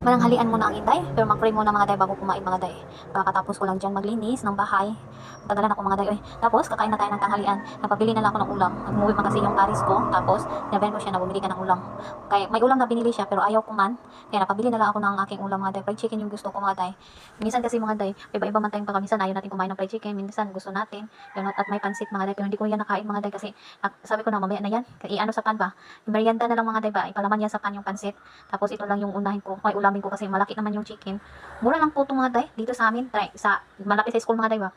Mananghalian muna ang Inday, pero mag-pray muna mga day bago kumain mga day. Kakatapos ko lang dyan maglinis ng bahay. Tagalan ako mga day. Tapos kakain na tayo ng tanghalian. Napabili na lang ako ng ulam. Umuwi pa kasi yung paris ko. Tapos sinabihan ko siya na bumili ka ng ulam. Kaya may ulam na binili siya pero ayaw ko man. Kaya napabili na lang ako ng aking ulam mga day. Fried chicken yung gusto ko mga day. Minsan kasi mga day, iba-iba man tayong pagkamisan. Ayaw natin kumain ng fried chicken. Minsan gusto natin. At may pansit mga day. Pero hindi ko yan nakain mga day kasi sabi ko na mamaya na yan. Iano sa pan ba? Merienda na lang mga day ba? Ipalaman yan sa pan yung pansit. Tapos ito lang yung unahin ko. Ay ulamin ko kasi malaki naman yung chicken. Mura lang po ito mga day. Dito sa amin, malaki sa school mga day ba?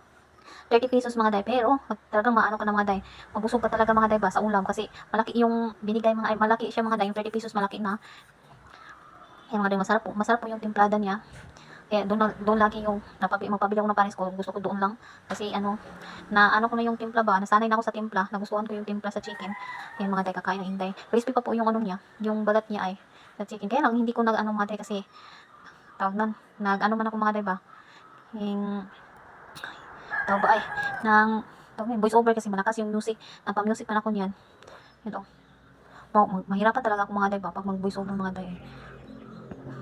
30 pesos mga day. Pero talagang maano ka na mga day. Mabusog ka talaga mga day ba sa ulam kasi malaki yung binigay mga ay malaki siya mga day. Yung 30 pesos malaki na. Yan mga day, masarap po. Masarap po yung timplada niya. Kaya doon lagi yung magpabili ako ng panis ko. Gusto ko doon lang. Kasi ano ko na yung timpla ba. Nasanay na ako sa timpla. Nagustuhan ko yung timpla sa chicken. Yan mga day, kakain ng Inday. Crispy pa po yung ano niya. Yung balat niya ay sa chicken. Kaya lang hindi ko mga day kasi tawag nun. Man ako mga day ba. Yung tawag ba ay ng voice over kasi malakas yung music. Nagpa-music pa na ako niyan. Ito. Mahirapan talaga ako mga day ba pag mag-voice over mga day.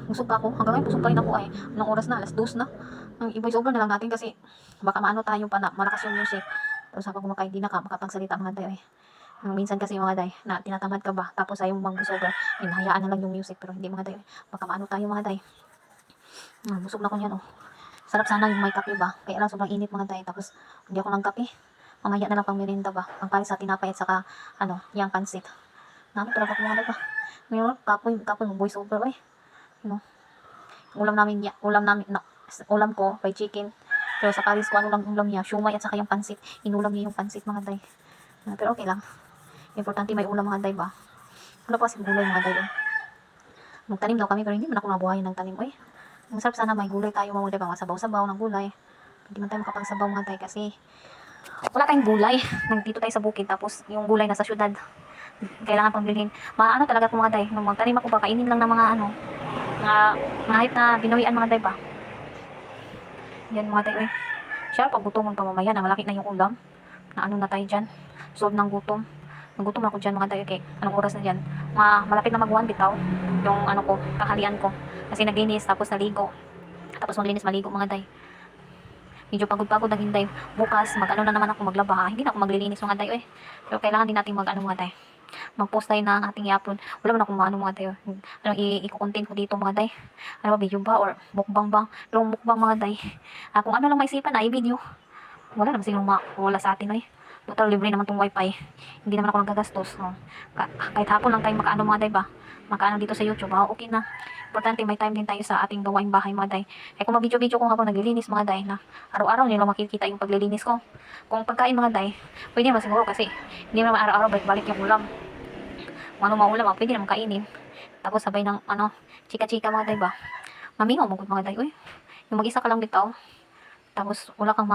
Busog pa ako. Hanggang ngayon busog pa rin ako ay. Anong oras na? Alas 2 na. Ang i-voice over na lang natin kasi baka maano tayo pa na malakas yung music. Tapos habang kumakain di na ka makapagsalita mga day. Minsan kasi mga day na tinatamad ka ba tapos ayaw mong voice over. Hayaan na lang yung music pero hindi mga day. Baka maano tayo mga day. Busog na ko niyan oh. Sarap sana yung may kape ba. Kaya lang sobrang init mga day. Tapos hindi ako ng kape. Mamaya na lang pang merienda ba. Ang pares sa tinapay at saka yung pansit. Namin talaga ko mga day ba. Ngayon kapoy yung voice over ay. Ulam namin ulam ko fried chicken. Pero sa paris ko ano lang ulam niya, siumay at saka yung pansit. Inulam niya yung pansit mga day. Pero okay lang. Importante may ulam mga day ba. Wala pa kasi gulay mga day. Magtanim daw kami pero hindi man ako nabuhayan ng tanim. Uy, ang sarap sana may gulay tayo mga day ba. Masabaw-sabaw ng gulay. Hindi man tayo makapagsabaw mga day kasi wala tayong gulay. Nandito tayo sa bukid tapos yung gulay nasa syudad. Kailangan pang bilhin. Maano talaga ko mga day. Nung magtanim ako ba, kainin lang ng mga mahayop na binuhian mga day ba. Yan mga day. Siya pag gutomon pa mamaya na malaki na yung ulam. Na ano na tayo dyan. Solve ng gutom. Nagutom ako dyan mga day. Okay, anong oras na dyan? Malapit na mag-1 bitaw. Yung kahalian ko. Kasi naglinis tapos naligo. Tapos maglinis maligo mga day. Medyo pagod-pagod ang Inday. Bukas mag-ano na naman ako maglaba. Hindi na ako maglilinis mga day. Pero kailangan din natin mag-ano mga day. Mag-post tayo ng ating i-upload. Wala man akong maano mga day. I-content ko dito mga day. Ano ba, video ba or mukbang ba? Pero mukbang mga day. Kung ano lang maisipan na i-video. Wala naman silang wala sa atin Total libre naman tong wifi. Hindi naman ako nagagastos. Kahit hapon lang tayo makaano mga day ba? Makaano dito sa YouTube. Okay na. Importante may time din tayo sa ating gawaing bahay mga day. Kung mabidyo-video ko habang naglilinis mga day na araw-araw nila makikita yung paglilinis ko. Kung pagkain mga day, pwede naman siguro kasi hindi naman araw-araw balik yung ulam. Kung ano maulam, pwede naman kainin. Tapos sabay ng chika-chika mga day ba? Mamingaw mga day. Uy, yung mag-isa ka lang bitaw. Tapos wala kang